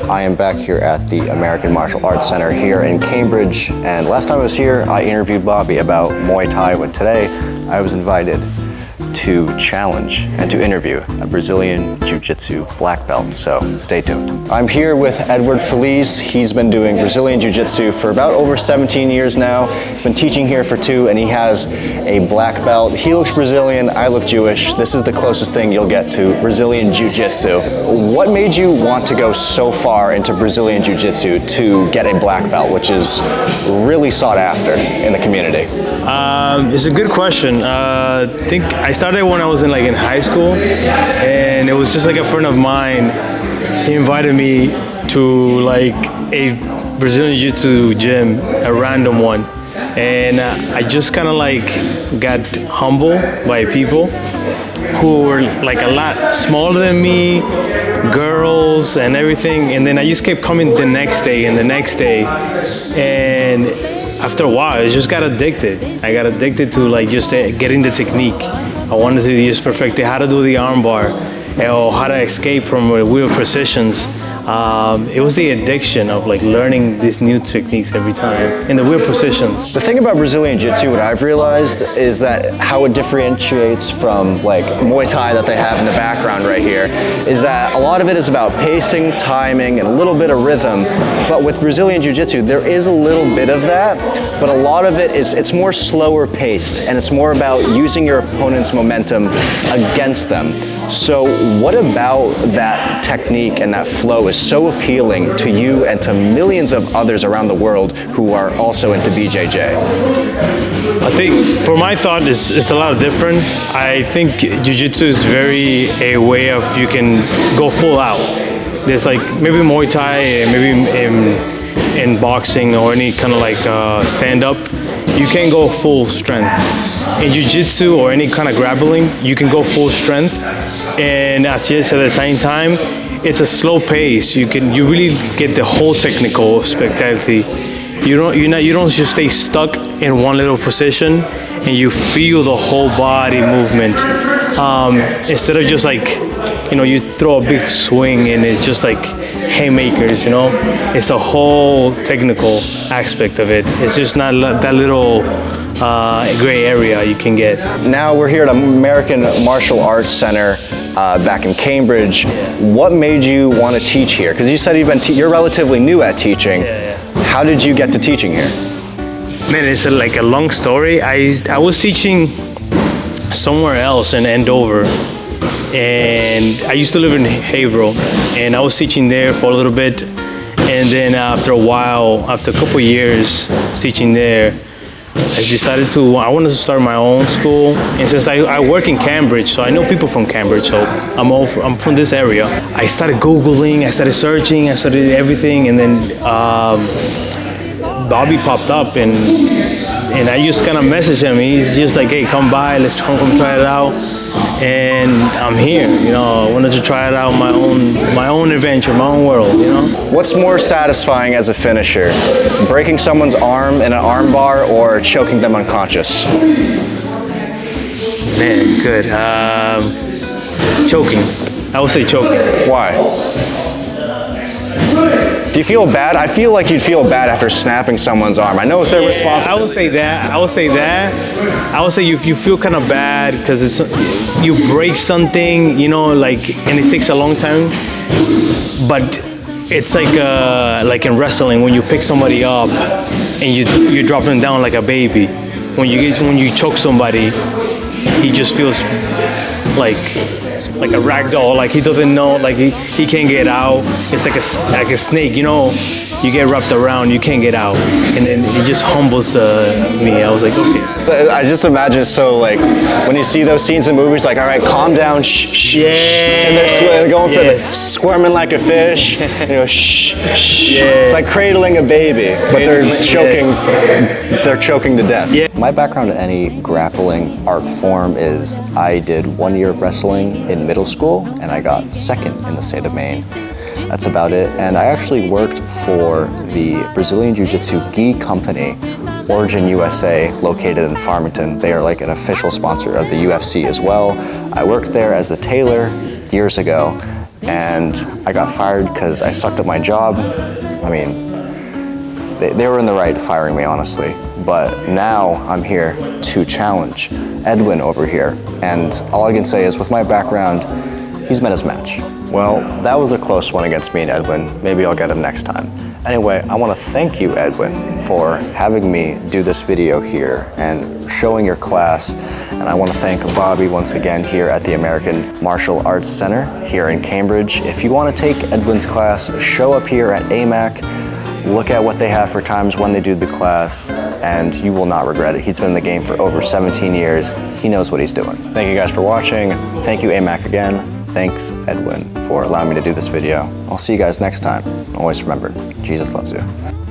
I am back here at the American Martial Arts Center here in Cambridge, and last time I was here I interviewed Bobby about Muay Thai, but today I was invited to challenge and to interview a Brazilian Jiu-Jitsu black belt, so stay tuned. I'm here with Edwin Feliz. He's been doing Brazilian Jiu-Jitsu for about over 17 years now. Been teaching here for 2, and he has a black belt. He looks Brazilian, I look Jewish. This is the closest thing you'll get to Brazilian Jiu-Jitsu. What made you want to go so far into Brazilian Jiu-Jitsu to get a black belt, which is really sought after in the community? It's a good question. I think I started when I was in high school, and it was just a friend of mine. He invited me to a Brazilian Jiu-Jitsu gym, a random one, and I just kind of got humbled by people who were a lot smaller than me, girls and everything, and then I just kept coming the next day and the next day, and after a while, I just got addicted. I got addicted to just getting the technique. I wanted to just perfect how to do the armbar, or how to escape from wheel precisions. It was the addiction of learning these new techniques every time, and the wheel precisions. The thing about Brazilian Jiu-Jitsu, what I've realized, is that how it differentiates from Muay Thai that they have in the background right here, is that a lot of it is about pacing, timing, and a little bit of rhythm. But with Brazilian Jiu-Jitsu, there is a little bit of that, but a lot of it's more slower paced, and it's more about using your opponent's momentum against them. So what about that technique and that flow is so appealing to you and to millions of others around the world who are also into BJJ? I think, for my thought, it's a lot different. I think Jiu-Jitsu is a way of you can go full out. There's maybe Muay Thai, maybe in boxing or any kind of stand-up, you can go full strength. In Jiu-Jitsu or any kind of grappling, you can go full strength, and at the same time, it's a slow pace. You really get the whole technical spectacularity. You don't just stay stuck in one little position, and you feel the whole body movement. Instead of just you throw a big swing and it's just haymakers, It's a whole technical aspect of it. It's just not that little gray area you can get. Now we're here at American Martial Arts Center back in Cambridge. What made you want to teach here? Because you said you're relatively new at teaching. Yeah. How did you get to teaching here? Man, it's a long story. I was teaching somewhere else in Andover, and I used to live in Haverhill, and I was teaching there for a little bit, and then after a while, after a couple years teaching there, I decided I wanted to start my own school, and since I work in Cambridge, so I know people from Cambridge, so I'm from this area. I started Googling, I started searching, I started everything, and then Bobby popped up, and I just kind of messaged him. He's just hey, come by, let's come try it out. And I'm here, I wanted to try it out, my own adventure, my own world, What's more satisfying as a finisher? Breaking someone's arm in an arm bar or choking them unconscious? Man, good. Choking. I would say choking. Why? Do you feel bad? I feel like you'd feel bad after snapping someone's arm. I know it's their responsibility. I would say that. I would say you feel kind of bad because you break something, and it takes a long time. But it's like in wrestling, when you pick somebody up and you drop them down like a baby. When you choke somebody, he just feels like a rag doll, he doesn't know, he can't get out. It's like a snake, you get wrapped around, you can't get out, and then it just humbles me. I was like, okay. So I just imagine, when you see those scenes in movies, all right, calm down, shh, yeah, and they're going for the squirming like a fish, shh. Yeah. It's like cradling a baby, but they're choking to death. Yeah. My background in any grappling art form is I did 1 year of wrestling in middle school, and I got 2nd in the state of Maine. That's about it. And I actually worked for the Brazilian Jiu-Jitsu gi company, Origin USA, located in Farmington. They are an official sponsor of the UFC as well. I worked there as a tailor years ago, and I got fired because I sucked at my job. I mean, they were in the right firing me, honestly. But now I'm here to challenge Edwin over here. And all I can say is with my background, he's met his match. Well, that was a close one against me and Edwin. Maybe I'll get him next time. Anyway, I want to thank you, Edwin, for having me do this video here and showing your class. And I want to thank Bobby once again here at the American Martial Arts Center here in Cambridge. If you want to take Edwin's class, show up here at AMAC. Look at what they have for times when they do the class, and you will not regret it. He's been in the game for over 17 years. He knows what he's doing. Thank you guys for watching. Thank you, AMAC, again. Thanks, Edwin, for allowing me to do this video. I'll see you guys next time. Always remember, Jesus loves you.